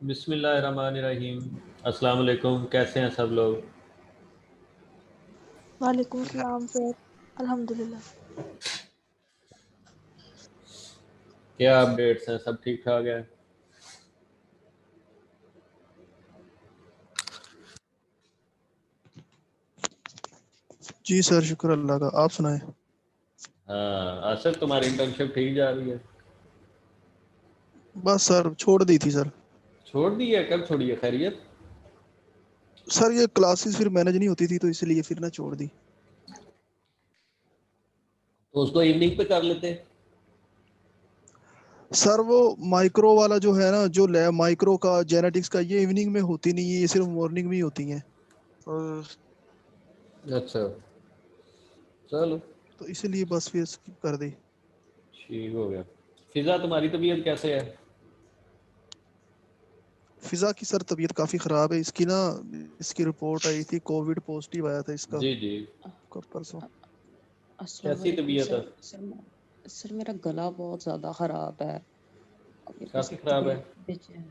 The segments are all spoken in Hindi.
बिस्मिल्लाहिर्रहमानिर्रहीम। अस्सलाम वालेकुम। कैसे हैं सब लोग? वालेकुम सलाम सर। अल्हम्दुलिल्लाह। क्या अपडेट्स हैं? सब ठीक ठाक है? जी सर, शुक्र अल्लाह का। आप सुनाएं। हाँ आसिफ, तुम्हारी इंटर्नशिप ठीक जा रही है? बस सर, छोड़ दी थी सर। छोड़ दी है? कब छोड़ी है? खैरियत? सर ये क्लासेस फिर मैनेज नहीं होती थी तो इसलिए फिर ना छोड़ दी। तो उसको इवनिंग पे कर लेते। सर वो माइक्रो वाला जो है ना, जो लैब माइक्रो का जेनेटिक्स का, ये इवनिंग में होती नहीं है, ये सिर्फ मॉर्निंग में ही होती हैं। और अच्छा, चलो तो इसलिए बस फिर skip कर दी। ठीक हो गया। फिजा, तुम्हारी तबीयत कैसे है? फिजा की सर तबीयत काफी खराब है इसकी ना। इसकी रिपोर्ट आई थी, कोविड पॉजिटिव आया था इसका जी जी। कब परसों। अस्सलाम कैसी वालेकुम तबीयत है? सर। सर मेरा गला बहुत ज़्यादा ख़राब है। अभी बस काफ़ी ख़राब है? तबीयत बेचैन।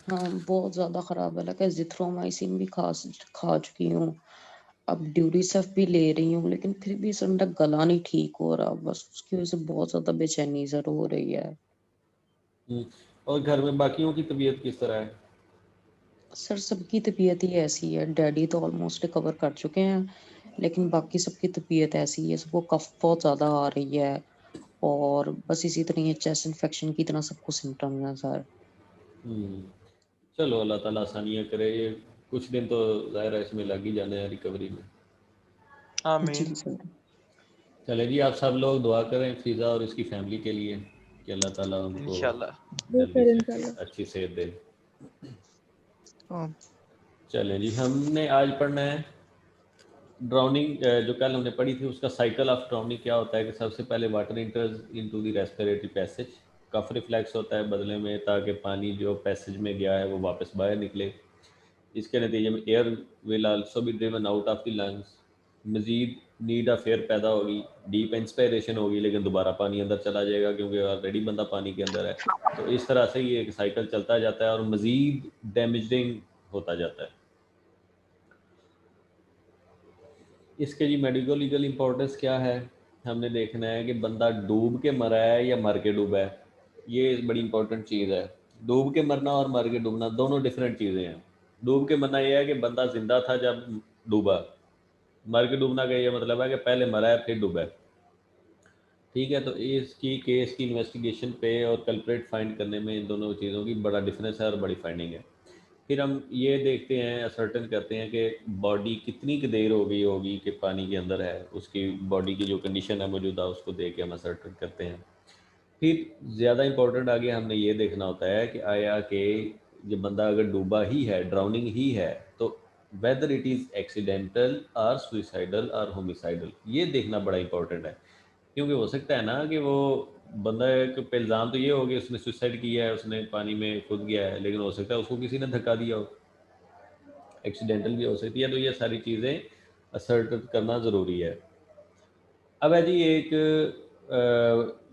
हाँ, बहुत ज़्यादा ख़राब है। लगा जिथ्रोमाइसिन भी खा चुकी हूँ। अब ड्यूरिसफ भी ले रही हूँ, लेकिन फिर भी सर मेरा गला नहीं ठीक हो रहा। बस उसकी वजह से बहुत ज़्यादा बेचैनी सर हो रही है। और घर में बाकियों की तबीयत किस तरह है? सर सबकी तबीयत ही ऐसी है। डैडी तो ऑलमोस्ट रिकवर कर चुके हैं, लेकिन बाकी सबकी तबीयत ऐसी है। सबको कफ बहुत ज़्यादा आ रही है और बस इसी तरह ये चेस्ट इन्फेक्शन की तरह सबको सिम्टम है सर। हम्म, चलो अल्लाह ताला आसानियाँ करे। ये कुछ दिन तो ज़ाहिर है इसमें लग ही जाने हैं रिकवरी में। जी आमीन। सर। चले जी, आप सब लोग दुआ करें फ़िज़ा और इसकी फ़ैमिली के लिए कि अल्लाह ताला उनको इंशाल्लाह। जल्दी सर से इंशाल्लाह। अच्छी सेहत दे। हाँ। चलें जी, हमने आज पढ़ना है ड्राउनिंग। जो कल हमने पढ़ी थी उसका साइकिल ऑफ ड्राउनिंग क्या होता है कि सबसे पहले water enters into the respiratory passage, cough reflex होता है बदले में ताकि पानी जो पैसेज में गया है वो वापस बाहर निकले। इसके नतीजे में air will also be driven out of the lungs. मज़ीद नीड ऑफ एयर पैदा होगी, डीप इंस्पायरेशन होगी लेकिन दोबारा पानी अंदर चला जाएगा क्योंकि ऑलरेडी बंदा पानी के अंदर है। तो इस तरह से ये एक साइकिल चलता जाता है और मज़ीद डैमेजिंग होता जाता है। इसके जी मेडिकल लीगल इंपॉर्टेंस क्या है, हमने देखना है कि बंदा डूब के मरा है या मर के डूबा है। ये बड़ी इंपॉर्टेंट चीज़ है। डूब के मरना और मर के डूबना दोनों डिफरेंट चीज़ें हैं। डूब के मरना ये है कि बंदा जिंदा था जब डूबा। मर के डूबना का ये मतलब है कि पहले मरा है फिर डूबा है। ठीक है, तो इसकी केस की इन्वेस्टिगेशन पे और कल्प्रेट फाइंड करने में इन दोनों चीज़ों की बड़ा डिफरेंस है और बड़ी फाइंडिंग है। फिर हम ये देखते हैं, असर्टन करते हैं कि बॉडी कितनी की देर हो गई होगी कि पानी के अंदर है, उसकी बॉडी की जो कंडीशन है मौजूदा उसको देख के हम असर्टन करते हैं। फिर ज़्यादा इंपॉर्टेंट आगे हमने ये देखना होता है कि आया कि जब बंदा अगर डूबा ही है, ड्राउनिंग ही है, तो वेदर इट इज़ एक्सीडेंटल और सुइसाइडल और होमिसाइडल, ये देखना बड़ा इंपॉर्टेंट है। क्योंकि हो सकता है ना कि वो बंदा पे इल्ज़ाम तो ये हो कि उसने सुसाइड किया है, उसने पानी में कूद गया है, लेकिन हो सकता है उसको किसी ने धक्का दिया हो, एक्सीडेंटल भी हो सकती है। तो ये सारी चीज़ें असर्ट करना ज़रूरी है। अब है जी एक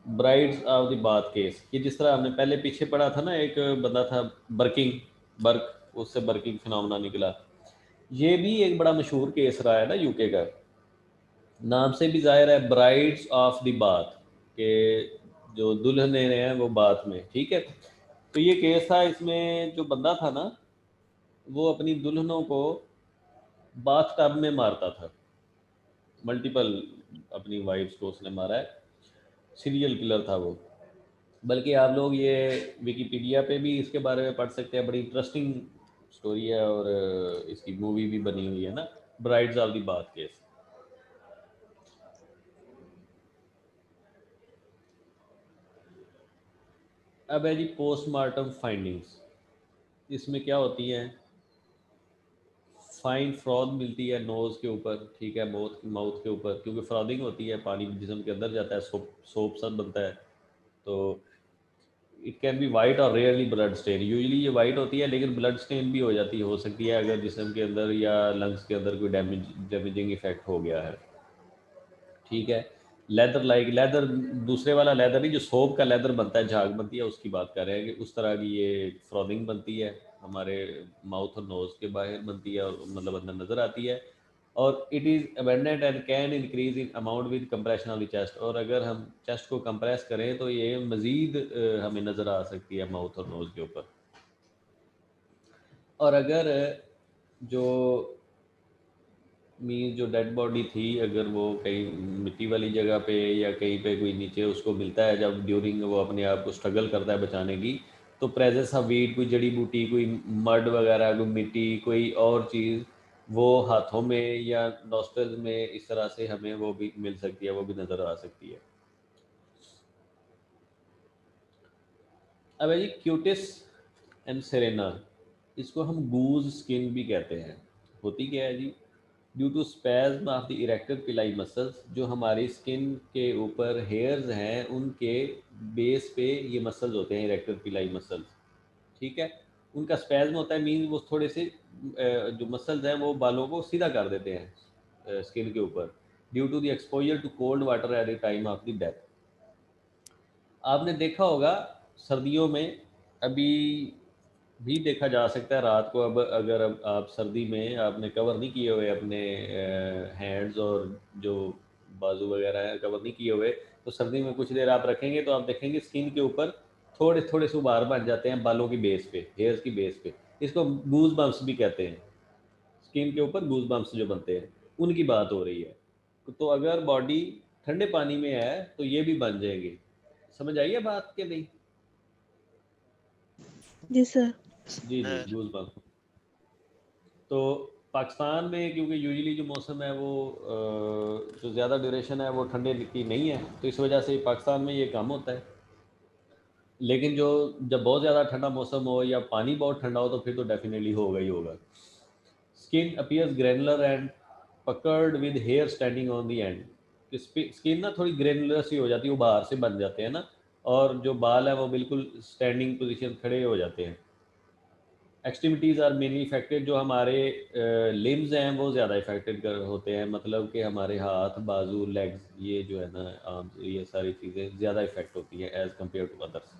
brides of the bath case, ये जिस तरह हमने पहले पीछे पढ़ा था ना, एक बंदा था बर्किंग, बर्क, उससे बर्किंग फिनोमेना निकला। ये भी एक बड़ा मशहूर केस रहा है ना यूके का। नाम से भी जाहिर है ब्राइड्स ऑफ द बाथ के जो दुल्हने हैं वो बात में। ठीक है, तो ये केस था, इसमें जो बंदा था ना वो अपनी दुल्हनों को बाथ टब में मारता था। मल्टीपल अपनी वाइफ्स को उसने मारा है। सीरियल किलर था वो। बल्कि आप लोग ये विकिपीडिया पे भी इसके बारे में पढ़ सकते हैं, बड़ी इंटरेस्टिंग स्टोरी है और इसकी मूवी भी बनी हुई है ना, brides of the bath case. अब है जी पोस्टमार्टम फाइंडिंग्स। इसमें क्या होती हैं, फाइन फ्रॉद मिलती है नोज़ के ऊपर, ठीक है, माउथ के ऊपर, क्योंकि फ्रॉदिंग होती है, पानी जिस्म के अंदर जाता है, सोप सा बनता है। तो इट कैन बी वाइट और रेयरली ब्लड स्टेन। यूजली ये वाइट होती है लेकिन ब्लड स्टेन भी हो सकती है अगर जिस्म के अंदर या लंग्स के अंदर कोई डैमेजिंग इफेक्ट हो गया है। ठीक है, लेदर लाइक लेदर, दूसरे वाला लेदर नहीं, जो सोप का लेदर बनता है, झाग बनती है, उसकी बात कर रहे हैं कि उस तरह की ये फ्रॉदिंग बनती है। हमारे माउथ और नोज के बाहर बनती है और मतलब अंदर नज़र आती है, और it is abundant and can increase in amount with compression of the chest, और अगर हम चेस्ट को कंप्रेस करें तो ये मज़ीद हमें नज़र आ सकती है माउथ और नोज़ के ऊपर। और अगर जो मीन जो डेड बॉडी थी, अगर वो कहीं मिट्टी वाली जगह पे या कहीं पे कोई नीचे उसको मिलता है, जब ड्यूरिंग वो अपने आप को स्ट्रगल करता है बचाने की, तो प्रेजेंस ऑफ वीट, कोई जड़ी बूटी, कोई मड वगैरह, कोई मिट्टी, कोई और चीज़, वो हाथों में या नॉस्ट्रल्स में इस तरह से हमें वो भी मिल सकती है, वो भी नज़र आ सकती है। अब है जी क्यूटिस एंड सेरेना, इसको हम गूज स्किन भी कहते हैं। होती क्या है जी, due to spasm of the arrector pili muscles, जो हमारी स्किन के ऊपर हेयर्स हैं उनके बेस पे ये मसल्स होते हैं, इरेक्टर पिलाई मसल्स, ठीक है। उनका स्पैज्म होता है, मीन वो थोड़े से जो मसल्स हैं वो बालों को सीधा कर देते हैं स्किन के ऊपर, due to the exposure to cold water at the time of the death. आपने देखा होगा सर्दियों में, अभी भी देखा जा सकता है रात को, अब अगर अब आप सर्दी में आपने कवर नहीं किए हुए अपने हैंड्स और जो बाजू वगैरह है कवर नहीं किए हुए, तो सर्दी में कुछ देर आप रखेंगे तो आप देखेंगे स्किन के ऊपर थोड़े थोड़े से उभार बन जाते हैं बालों की बेस पे, हेयर्स की बेस पे। इसको गूज बम्प्स भी कहते हैं, स्किन के ऊपर गूज बम्प्स जो बनते हैं उनकी बात हो रही है। तो अगर बॉडी ठंडे पानी में है तो ये भी बन जाएंगे। समझ आई है बात के नहीं? जी सर। जी जी, गूज बम्प। तो पाकिस्तान में क्योंकि यूजुअली जो मौसम है वो जो ज़्यादा ड्यूरेशन है वो ठंडे की नहीं है, तो इस वजह से पाकिस्तान में ये कम होता है। लेकिन जो जब बहुत ज़्यादा ठंडा मौसम हो या पानी बहुत ठंडा हो तो फिर तो डेफिनेटली होगा ही होगा। Skin appears granular and puckered with hair standing on the end, skin ना थोड़ी ग्रेनुलर सी हो जाती है, वो बाहर से बन जाते हैं ना, और जो बाल है वो बिल्कुल स्टैंडिंग पोजीशन खड़े हो जाते हैं। एक्सट्रीमिटीज़ आर मेनली इफेक्टेड, जो हमारे लिम्स हैं वो ज़्यादा इफेक्टेड होते हैं, मतलब कि हमारे हाथ, बाजू, लेग्स, ये जो है ना आर्म्स, ये सारी चीज़ें ज़्यादा इफेक्ट होती हैं एज़ कम्पेयर टू अदर्स।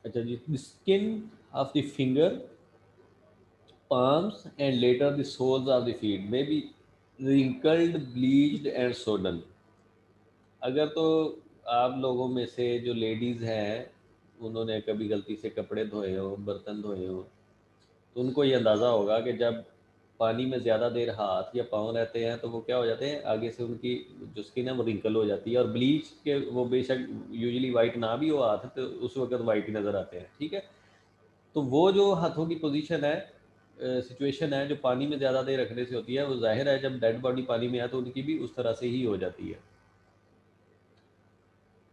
अच्छा जी, the skin of the finger, palms and later the soles of the feet may be wrinkled, bleached and sodden। अगर तो आप लोगों में से जो लेडीज़ हैं उन्होंने कभी गलती से कपड़े धोए हो, बर्तन धोए हो, तो उनको ये अंदाज़ा होगा कि जब पानी में ज़्यादा देर हाथ या पाँव रहते हैं तो वो क्या हो जाते हैं, आगे से उनकी जो स्किन है वो रिंकल हो जाती है, और ब्लीच के वो बेशक यूजुअली वाइट ना भी हो हाथ तो उस वक्त वाइट ही नज़र आते हैं, ठीक है। तो वो जो हाथों की पोजीशन है, सिचुएशन है जो पानी में ज़्यादा देर रखने से होती है, वो जाहिर है जब डेड बॉडी पानी में है तो उनकी भी उस तरह से ही हो जाती है।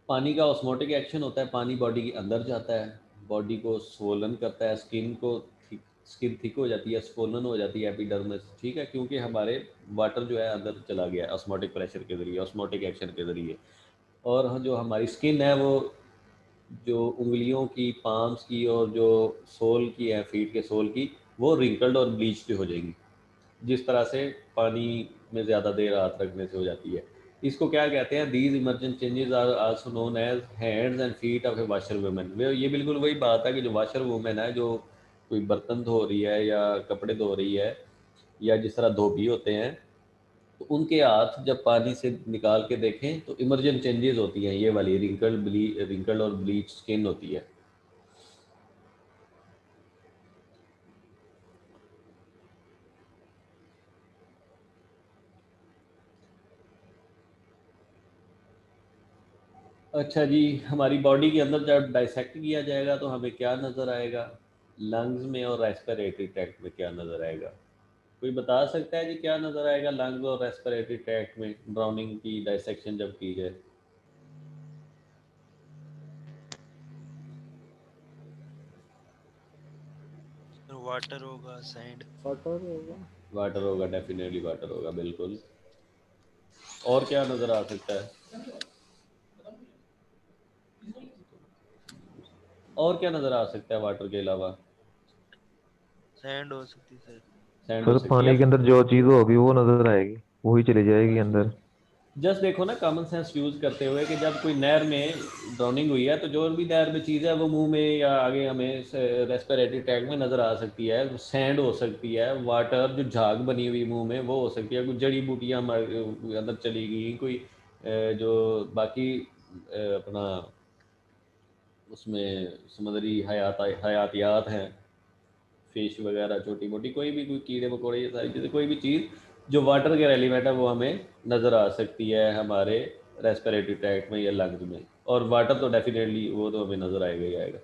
पानी का ऑस्मोटिक एक्शन होता है, पानी बॉडी के अंदर जाता है, बॉडी को स्वोलन करता है, स्किन को स्किन थिक हो जाती है, स्वोलन हो जाती है एपिडर्मिस, ठीक है, क्योंकि हमारे वाटर जो है अंदर चला गया है ऑस्मोटिक प्रेशर के ज़रिए, ऑस्मोटिक एक्शन के ज़रिए। और जो हमारी स्किन है वो जो उंगलियों की, पाम्स की और जो सोल की है, फीट के सोल की, वो रिंकल्ड और ब्लीच्ड हो जाएंगी, जिस तरह से पानी में ज़्यादा देर हाथ रखने से हो जाती है। इसको क्या कहते हैं, these emergent changes are also known as hands and feet of a washer women. वे ये बिल्कुल वही बात है कि जो वाशर वुमेन है, जो कोई बर्तन धो रही है या कपड़े धो रही है या जिस तरह धोबी होते हैं, तो उनके हाथ जब पानी से निकाल के देखें तो इमरजेंट चेंजेस होती हैं, ये वाली रिंकल्ड और ब्लीच स्किन होती है। अच्छा जी, हमारी बॉडी के अंदर जब डाइसेक्ट किया जाएगा तो हमें क्या नज़र आएगा, लंग्स में और रेस्पिरेटरी ट्रैक्ट में क्या नज़र आएगा? कोई बता सकता है जी क्या नज़र आएगा लंग्स और रेस्पिरेटरी ट्रैक्ट में ड्राउनिंग की डाइसेक्शन जब की जाए? वाटर होगा, सैंड। वाटर होगा, डेफिनेटली वाटर होगा, बिल्कुल। और क्या नज़र आ सकता है? और क्या नज़र आ सकता है वाटर के अलावा? सैंड हो सकती सर। सैंड हो सर सकती है। पानी के अंदर जो चीज होगी वो नजर आएगी, वही चली जाएगी अंदर। जस्ट देखो ना कॉमन सेंस यूज़ करते हुए कि जब कोई नहर में ड्राउनिंग हुई है तो जो भी नहर में चीज़ है वो मुंह में या आगे हमें रेस्पिरेटरी ट्रैक में नज़र आ सकती है। सैंड हो सकती है, वाटर जो झाग बनी हुई मुंह में वो हो सकती है, कुछ जड़ी बूटियाँ अंदर चली गई, कोई जो बाकी अपना उसमें समुद्री हयातियात हैं, फिश वगैरह छोटी मोटी, कोई भी कोई कीड़े मकोड़े, ये सारी चीज़ें, कोई भी चीज़ जो वाटर के रेलिवेंट है वो हमें नज़र आ सकती है हमारे रेस्पिरेटरी ट्रैक्ट में या लंग्स में। और वाटर तो डेफिनेटली वो तो हमें नज़र आएगा ही आएगा।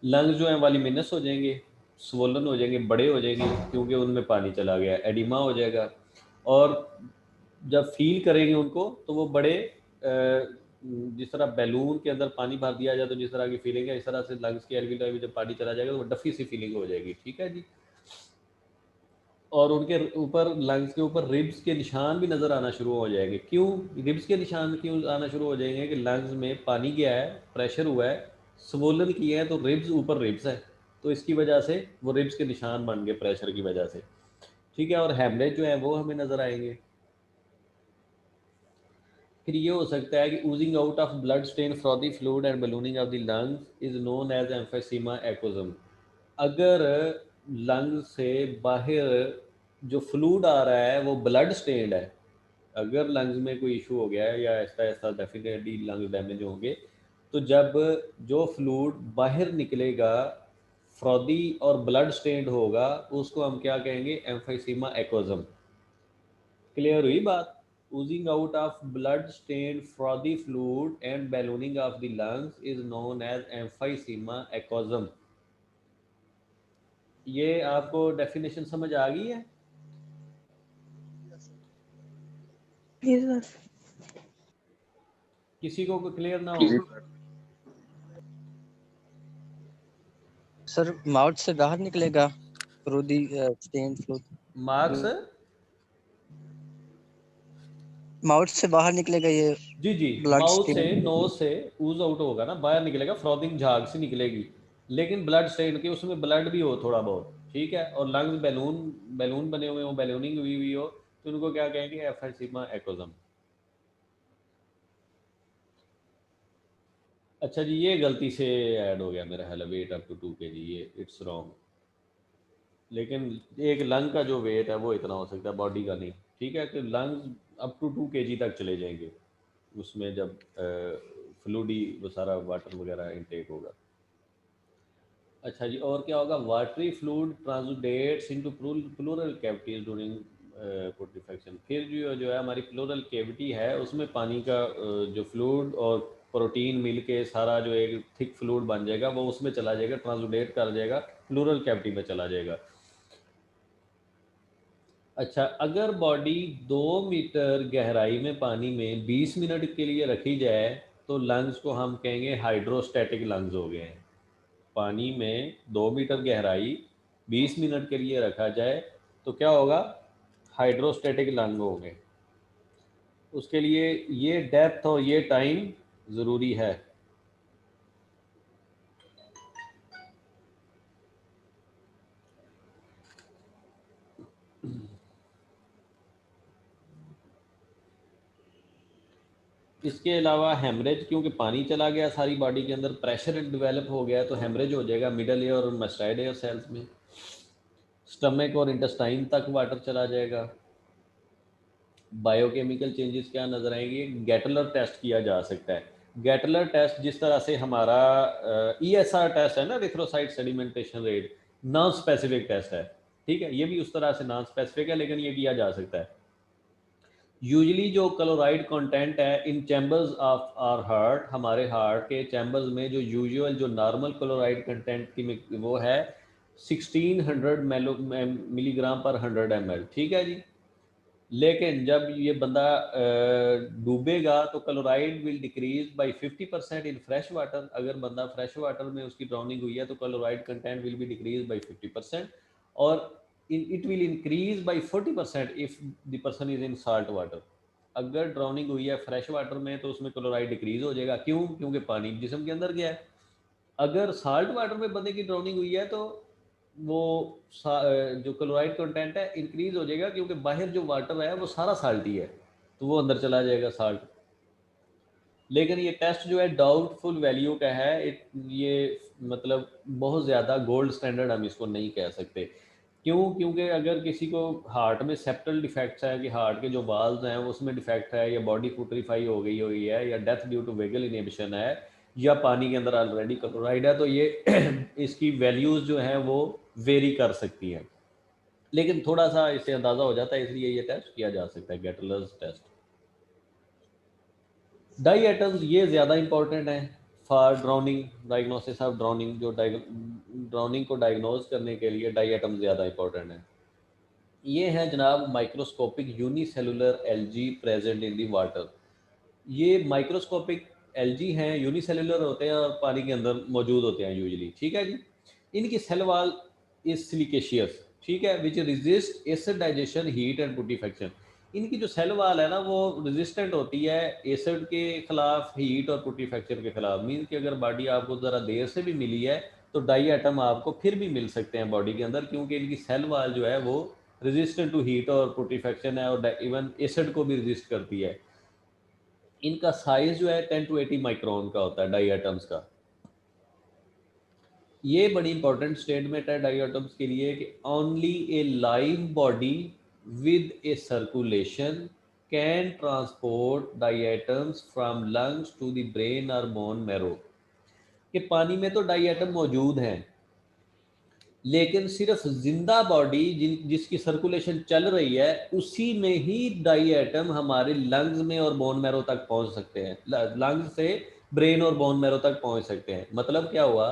लंग्स जो हैं वाली मिनस हो जाएंगे, स्वोलन हो जाएंगे, बड़े हो जाएंगे, क्योंकि उनमें पानी चला गया, एडिमा हो जाएगा। और जब फील करेंगे उनको तो वो बड़े जिस तरह बैलून के अंदर पानी भर दिया जाए तो जिस तरह की फीलिंग है, इस तरह से लंग्स की एल्वियोलाई में जब पानी चला जाएगा तो वो डफी सी फीलिंग हो जाएगी। ठीक है जी। और उनके ऊपर, लंग्स के ऊपर रिब्स के निशान भी नज़र आना शुरू हो जाएंगे। क्यों रिब्स के निशान क्यों आना शुरू हो जाएंगे? कि लंग्स में पानी गया है, प्रेशर हुआ है, स्वोलन किए हैं, तो रिब्स ऊपर रिब्स है, तो इसकी वजह से वो रिब्स के निशान बन गए प्रेशर की वजह से। ठीक है। और हेमरेज जो है वो हमें नज़र आएंगे। फिर ये हो सकता है कि oozing out of blood stain frothy fluid and ballooning of the lungs is known as emphysema aquosum. अगर लंग से बाहर जो फ्लूड आ रहा है वो ब्लड स्टेन्ड है, अगर लंग्स में कोई इशू हो गया है या ऐसा ऐसा डेफिनेटली लंग्स डैमेज होंगे, तो जब जो फ्लूड बाहर निकलेगा फ्रॉदी और ब्लड स्टेन्ड होगा, उसको हम क्या कहेंगे? एम्फेसीमा एक्वोजम। क्लियर हुई बात? oozing out of blood stained frothy fluid and ballooning of the lungs is known as emphysema aqueosum। ये आपको डेफिनेशन समझ आ गई है? यस किसी को क्लियर ना हो? सर माउथ से बाहर निकलेगा फ्रूदी स्टेन फ्लूइड, मार्क्स माउथ से बाहर निकलेगा ये जी जी, ब्लड माउथ से, स्टेन। नोज से ऊज आउट होगा ना, बाहर निकलेगा, फ्रॉथिंग झाग से निकलेगी, लेकिन ब्लड स्टेन के उसमें ब्लड भी हो थोड़ा बहुत। ठीक है। और लंग्स बैलून बैलून बने हुए हो, बैलूनिंग हुई हुई हो, तो उनको क्या कहेंगे? एम्फीसीमा एक्वोजम। अच्छा जी, ये गलती से ऐड हो गया मेरा ख्याल, वेट अप टू 2 kg, ये इट्स रॉन्ग। लेकिन एक लंग का जो वेट है वो इतना हो सकता है, बॉडी का नहीं। ठीक है। कि लंग्स अप टू 2 kg तक चले जाएंगे उसमें, जब फ्लूडी वो सारा वाटर वगैरह इनटेक होगा। अच्छा जी, और क्या होगा? Watery fluid transudates into pleural cavities during putrefaction. फिर जो है हमारी प्लूरल कैविटी है उसमें पानी का जो फ्लूइड और प्रोटीन मिल के सारा जो एक थिक फ्लूइड बन जाएगा वो उसमें चला जाएगा, ट्रांसुडेट कर जाएगा, प्लूरल कैविटी में चला जाएगा। अच्छा, अगर बॉडी 2 मीटर गहराई में पानी में 20 मिनट के लिए रखी जाए तो लंग्स को हम कहेंगे हाइड्रोस्टैटिक लंग्स हो गए हैं। पानी में 2 मीटर गहराई 20 मिनट के लिए रखा जाए तो क्या होगा? हाइड्रोस्टैटिक लंग होंगे। उसके लिए ये डेप्थ और ये टाइम ज़रूरी है। इसके अलावा हेमरेज, क्योंकि पानी चला गया सारी बॉडी के अंदर, प्रेशर डेवलप हो गया तो हेमरेज हो जाएगा मिडल ईयर और मस्टाइड ईयर सेल्स में। स्टमक और इंटेस्टाइन तक वाटर चला जाएगा। बायोकेमिकल चेंजेस क्या नज़र आएंगे? गैटलर टेस्ट किया जा सकता है। गैटलर टेस्ट जिस तरह से हमारा ESR टेस्ट है ना, erythrocyte sedimentation rate, non specific test है। ठीक है। ये भी उस तरह से नॉन स्पेसिफिक है, लेकिन ये किया जा सकता है। यूजली जो क्लोराइड कंटेंट है इन चैम्बर्स ऑफ आवर हार्ट, हमारे हार्ट के चैम्बर्स में जो यूजुअल जो नॉर्मल क्लोराइड कंटेंट की वो है 1600 मिलीग्राम पर 100 ml। ठीक है जी। लेकिन जब ये बंदा डूबेगा तो chloride will decrease by 50% in fresh water. अगर बंदा फ्रेश वाटर में उसकी ड्राउनिंग हुई है तो chloride content will be decrease by 50%, और it will increase by 40% if the person is in salt water. अगर ड्राउनिंग हुई है फ्रेश वाटर में तो उसमें क्लोराइड डिक्रीज हो जाएगा। क्यों? क्योंकि पानी जिस्म के अंदर गया है। अगर साल्ट वाटर में बंदे की ड्राउनिंग हुई है तो वो जो क्लोराइड कंटेंट है इंक्रीज हो जाएगा, क्योंकि बाहर जो वाटर है वो सारा साल्टी है, तो वो अंदर चला जाएगा साल्ट। लेकिन ये टेस्ट जो है डाउटफुल वैल्यू का है, ये मतलब बहुत ज़्यादा गोल्ड स्टैंडर्ड हम इसको नहीं कह सकते। क्यों? क्योंकि अगर किसी को हार्ट में सेप्टल डिफेक्ट्स है कि हार्ट के जो वाल्व्स हैं उसमें डिफेक्ट है, या बॉडी पुट्रीफाई हो गई हुई है, या death due to vagal inhibition है, या पानी के अंदर ऑलरेडी क्लोराइड है, तो ये इसकी वैल्यूज़ जो हैं वो वेरी कर सकती हैं। लेकिन थोड़ा सा इससे अंदाज़ा हो जाता है, इसलिए ये टेस्ट किया जा सकता है, गेटलर्स टेस्ट। डाई एटम्स ये ज़्यादा इंपॉर्टेंट हैं for drowning, diagnosis of drowning. जो ड्राउनिंग को डायग्नोज करने के लिए डाई एटम ज़्यादा इंपॉर्टेंट है। ये है जनाब microscopic unicellular LG present in the water. ये माइक्रोस्कोपिक एलजी हैं, यूनिसेलुलर होते हैं और पानी के अंदर मौजूद होते हैं यूजली, ठीक है जी। इनकी सेल वॉल इज सिलिकेशियस, ठीक है, which resist acid digestion, heat and putrefaction. इनकी जो सेल वाल है ना वो रेजिस्टेंट होती है एसिड के खिलाफ, हीट और पुट्रीफैक्शन के खिलाफ। मीन कि अगर बॉडी आपको ज़रा देर से भी मिली है तो डाई आइटम आपको फिर भी मिल सकते हैं बॉडी के अंदर, क्योंकि इनकी सेल वाल जो है वो रेजिस्टेंट टू हीट और पुट्रीफैक्शन है, और इवन एसिड को भी रेजिस्ट करती है। इनका साइज जो है 10 to 80 माइक्रोन का होता है डाई आइटम्स का। ये बड़ी इंपॉर्टेंट स्टेटमेंट है डाई आइटम्स के लिए कि only a live body with a circulation can transport diatoms from lungs to the brain और बोन मैरो। कि पानी में तो डाई आइटम मौजूद हैं, लेकिन सिर्फ जिंदा बॉडी जिसकी सर्कुलेशन चल रही है उसी में ही डाई आइटम हमारे लंग्स में और बोन मैरो तक पहुंच सकते हैं, लंग्स से ब्रेन और बोन मैरो तक पहुंच सकते हैं। मतलब क्या हुआ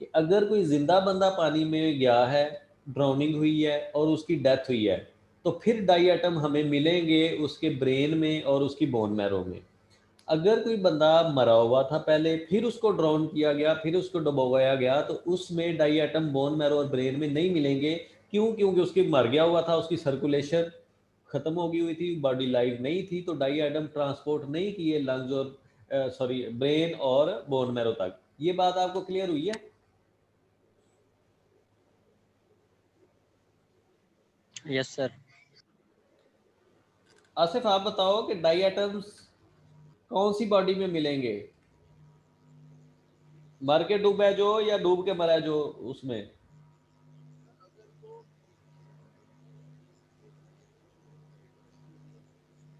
कि अगर कोई जिंदा बंदा पानी में गया है, ड्राउनिंग हुई है और उसकी डेथ हुई है, तो फिर डाई आइटम हमें मिलेंगे उसके ब्रेन में और उसकी बोन मैरो में। अगर कोई बंदा मरा हुआ था पहले, फिर उसको ड्राउन किया गया, फिर उसको डुबोया गया, तो उसमें डाई आइटम बोन मैरो और ब्रेन में नहीं मिलेंगे। क्यों? क्योंकि उसकी मर गया हुआ था, उसकी सर्कुलेशन खत्म हो गई हुई थी, बॉडी लाइव नहीं थी, तो डाई आइटम ट्रांसपोर्ट नहीं किए लंग्स और सॉरी ब्रेन और बोन मैरो तक। ये बात आपको क्लियर हुई है? Yes sir. आसिफ आप बताओ कि डाई आइटम्स कौन सी बॉडी में मिलेंगे? मर के डूबे जो या डूब के मरा जो उसमें?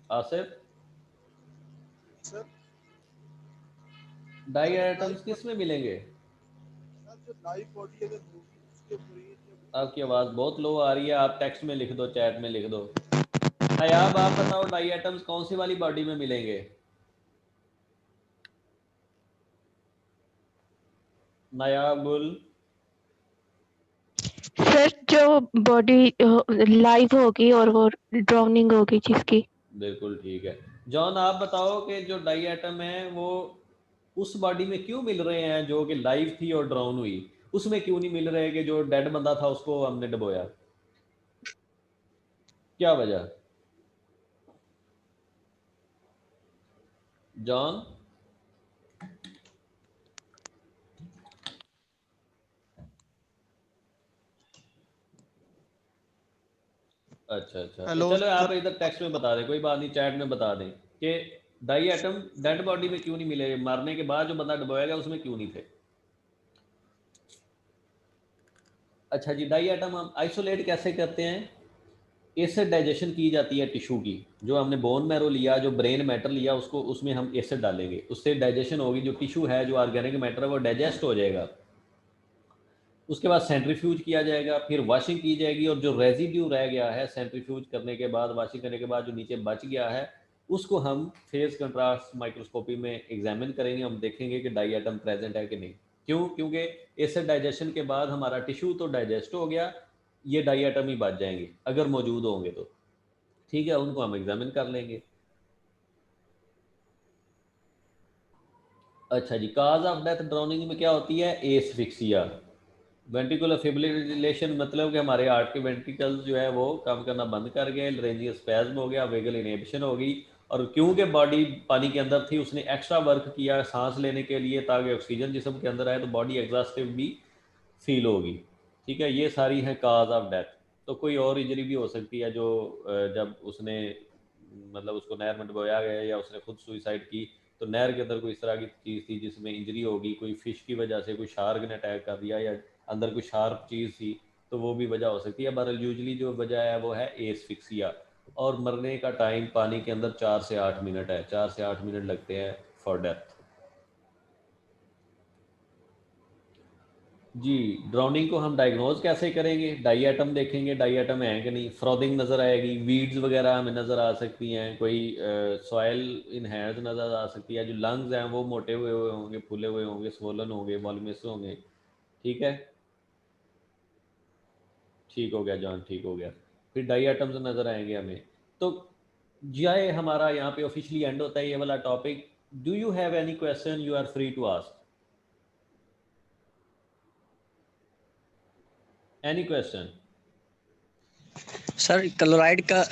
Asif, sir die live items किस में मिलेंगे? जो लाइव बॉडी अगर होगी उसके ब्रेन आपकी आवाज़ बहुत लो आ रही है, आप टेक्स्ट में लिख दो, चैट में लिख दो। नायाब आप बताओ डाई आइटम्स कौन सी वाली बॉडी में मिलेंगे? नायाब गुल। सर जो बॉडी लाइव होगी और वो ड्राउनिंग होगी जिसकी। बिल्कुल ठीक है। जॉन आप बताओ कि जो डाई आइटम है वो उस बॉडी में क्यों मिल रहे हैं जो कि लाइव थी और ड्राउन हुई, उसमें क्यों नहीं मिल रहे कि जो डेड बंदा था उसको हमने डुबोया? क्या वजह? जॉन? अच्छा अच्छा, हेलो चलो आप सर। इधर टेक्स्ट में बता दें, कोई बात नहीं, चैट में बता दें कि डाई आइटम डेड बॉडी में क्यों नहीं मिले, मारने के बाद जो बंदा डुबोया गया उसमें क्यों नहीं थे। अच्छा जी, डाई आइटम हम आइसोलेट कैसे करते हैं? एसिड डाइजेशन की जाती है टिश्यू की। जो हमने बोन मैरो लिया, जो ब्रेन मैटर लिया, उसको उसमें हम एसिड डालेंगे, उससे डाइजेशन होगी, जो टिश्यू है, जो ऑर्गेनिक मैटर है वो डाइजेस्ट हो जाएगा। उसके बाद सेंट्रीफ्यूज किया जाएगा, फिर वॉशिंग की जाएगी, और जो रेजिड्यू रह गया है सेंट्रीफ्यूज करने के बाद, वॉशिंग करने के बाद जो नीचे बच गया है, उसको हम फेज कंट्रास्ट माइक्रोस्कोपी में एग्जामिन करेंगे। हम देखेंगे कि डाई आइटम प्रेजेंट है कि नहीं। क्यों? क्योंकि एसिड डाइजेशन के बाद हमारा टिश्यू तो डाइजेस्ट हो गया, ये डाई आइटम ही बच जाएंगे अगर मौजूद होंगे तो, ठीक है, उनको हम एग्जामिन कर लेंगे। अच्छा जी, काज ऑफ डेथ ड्राउनिंग में क्या होती है? एस्फिक्सिया। वेंट्रिकुलर फिब्रिलेशन मतलब कि हमारे हार्ट के वेंट्रिकल्स जो है वो काम करना बंद कर गए, लरेंजियल स्पैज्म हो गया, वेगल इनहिबिशन हो गई, और क्योंकि बॉडी पानी के अंदर थी उसने एक्स्ट्रा वर्क किया सांस लेने के लिए ताकि ऑक्सीजन जिस्म के अंदर आए, तो बॉडी एग्जॉस्टिव भी फील होगी। ठीक है, ये सारी है काज ऑफ डेथ। तो कोई और इंजरी भी हो सकती है जो जब उसने मतलब उसको नहर में डुबोया गया या उसने खुद सुइसाइड की, तो नहर के अंदर कोई इस तरह की चीज़ थी जिसमें इंजरी होगी, कोई फिश की वजह से, कोई शार्क ने अटैक कर दिया या अंदर कोई शार्प चीज़ थी, तो वो भी वजह हो सकती है। बहरहाल यूजली जो वजह है वो है एस्फिक्सिया, और मरने का टाइम पानी के अंदर 4 से 8 मिनट है, 4 से 8 मिनट लगते हैं फॉर डेथ। जी, ड्राउनिंग को हम डायग्नोज कैसे करेंगे? डाई एटम देखेंगे, डाई एटम है कि नहीं, फ्रॉदिंग नज़र आएगी, वीड्स वगैरह हमें नज़र आ सकती हैं, कोई सॉयल इन हैंड्स नज़र आ सकती है, जो लंग्स हैं वो मोटे हुए हुए होंगे, फूले हुए होंगे, स्वोलन होंगे, वॉल्यूमस होंगे। ठीक है, ठीक हो गया जॉन, ठीक हो गया। फिर डाई एटम्स नज़र आएंगे हमें। तो जाए हमारा यहाँ पे ऑफिशियली एंड होता है ये वाला topic. Do you have any question? You are free to ask any question. Sir chloride का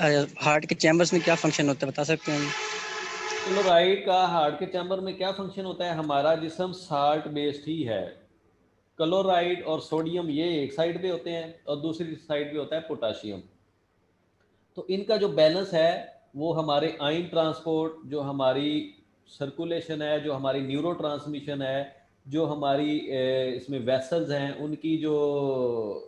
हार्ट के चैम्बर्स में क्या फंक्शन होता है, बता सकते हैं? क्लोराइड का हार्ट के चैम्बर में क्या फंक्शन होता है? हमारा जिस्म साल्ट बेस्ड ही है। क्लोराइड और सोडियम ये एक साइड पे होते हैं और दूसरी साइड पे होता है पोटाशियम। तो इनका जो बैलेंस है वो हमारे आयन ट्रांसपोर्ट, जो हमारी सर्कुलेशन है, जो हमारी न्यूरो ट्रांसमिशन है, जो हमारी इसमें वेसल्स हैं, उनकी जो